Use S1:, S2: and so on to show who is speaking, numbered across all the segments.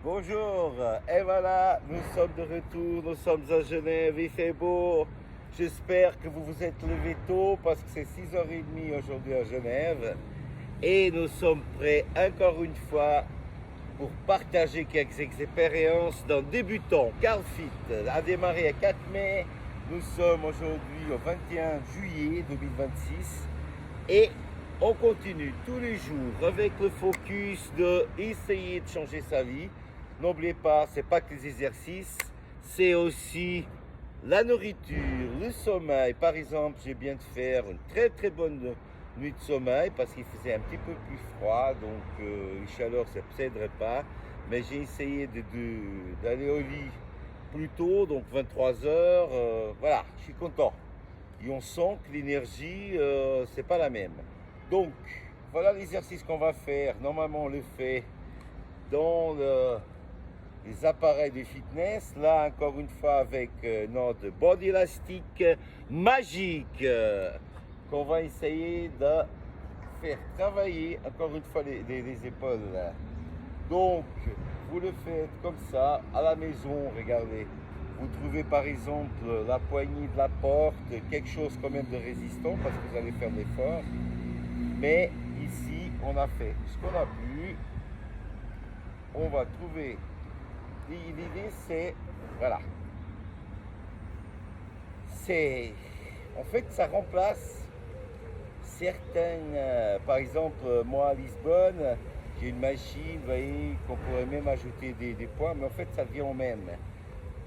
S1: Bonjour, et voilà, nous sommes de retour, nous sommes à Genève, il fait beau. J'espère que vous vous êtes levé tôt parce que c'est 6h30 aujourd'hui à Genève. Et nous sommes prêts encore une fois pour partager quelques expériences d'un débutant. CarlFit a démarré le 4 mai, nous sommes aujourd'hui au 21 juillet 2026 et on continue tous les jours avec le focus de essayer de changer sa vie. N'oubliez pas, c'est pas que les exercices, c'est aussi la nourriture, le sommeil. Par exemple, j'ai bien de faire une très bonne nuit de sommeil parce qu'il faisait un petit peu plus froid, donc les chaleurs ça ne s'aiderait pas. Mais j'ai essayé d'aller au lit plus tôt, donc 23 heures. Voilà, je suis content. Et on sent que l'énergie, c'est pas la même. Donc, voilà l'exercice qu'on va faire. Normalement, on le fait dans les appareils de fitness. Là, encore une fois, avec notre body élastique magique qu'on va essayer de faire travailler, encore une fois, les épaules. Donc, vous le faites comme ça, à la maison, regardez. Vous trouvez par exemple la poignée de la porte, quelque chose quand même de résistant parce que vous allez faire de l'effort. Mais ici, on a fait ce qu'on a pu. On va trouver. L'idée, c'est. Voilà. C'est. En fait, ça remplace certaines. Par exemple, moi à Lisbonne, j'ai une machine, vous voyez, qu'on pourrait même ajouter des points, mais en fait, ça vient au même.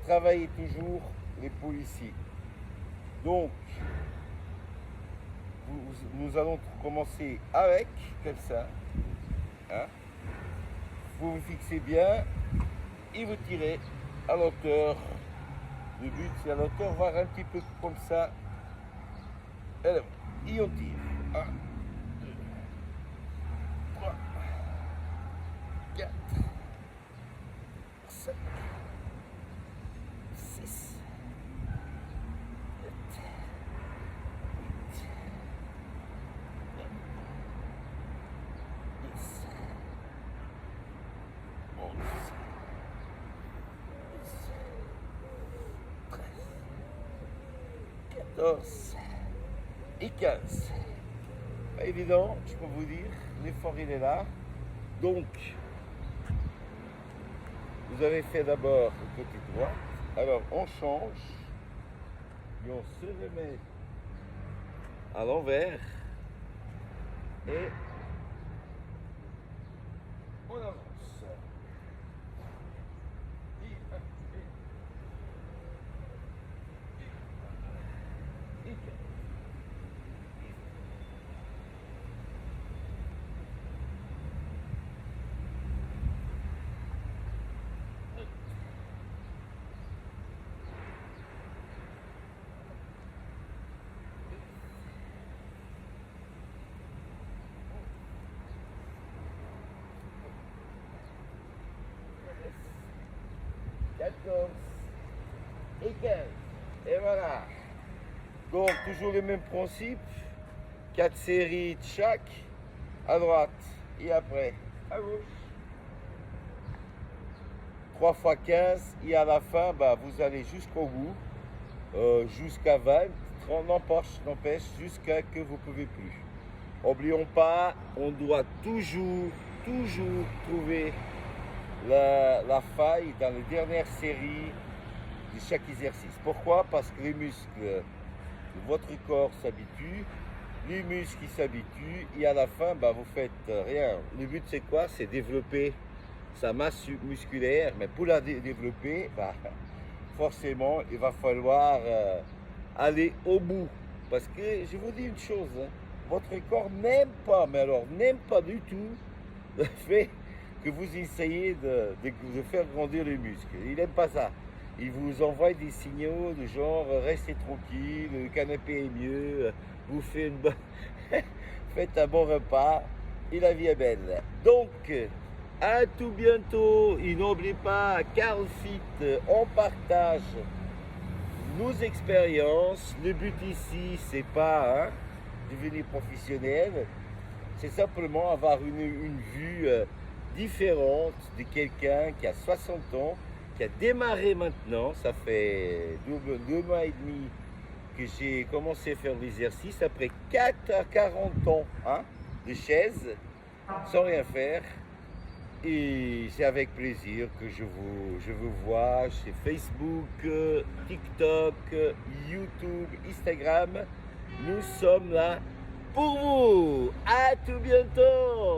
S1: Travaillez toujours l'épaule ici. Donc, nous allons commencer avec, comme ça. Hein. Vous vous fixez bien et vous tirez à l'auteur. Le but, c'est à l'auteur, voir un petit peu comme ça. Alors, et on tire. 1, 2, 3, 4, 5, 6, 7, 8, 9, 10, 11, 12, 13, 14 et 15. Pas évident, je peux vous dire, l'effort il est là. Donc, vous avez fait d'abord le côté droit. Alors, on change et on se remet à l'envers et on avance. Et 14 et 15. Et voilà. Donc, toujours le même principe. 4 séries de chaque. À droite et après à gauche. 3 fois 15 et à la fin, bah, vous allez jusqu'au bout. Jusqu'à 20. N'empêche, jusqu'à que vous ne pouvez plus. N'oublions pas, on doit toujours trouver la faille dans les dernières séries de chaque exercice. Pourquoi? Parce que les muscles de votre corps s'habituent, les muscles qui s'habituent et à la fin, bah, vous faites rien. Le but c'est quoi? C'est développer sa masse musculaire, mais pour la développer, bah, forcément, il va falloir aller au bout. Parce que je vous dis une chose, hein, votre corps n'aime pas, mais alors n'aime pas du tout le fait que vous essayez de faire grandir les muscles. Il n'aime pas ça. Il vous envoie des signaux de genre restez tranquille, le canapé est mieux, vous faites, faites un bon repas et la vie est belle. Donc, à tout bientôt. Et n'oubliez pas, CarlFit, on partage nos expériences. Le but ici, c'est pas devenir professionnel, c'est simplement avoir une vue différente de quelqu'un qui a 60 ans, qui a démarré maintenant. Ça fait 2 mois et demi que j'ai commencé à faire l'exercice après 4 à 40 ans hein, de chaise, sans rien faire. Et c'est avec plaisir que je vous vois sur Facebook, TikTok, YouTube, Instagram. Nous sommes là pour vous. À tout bientôt.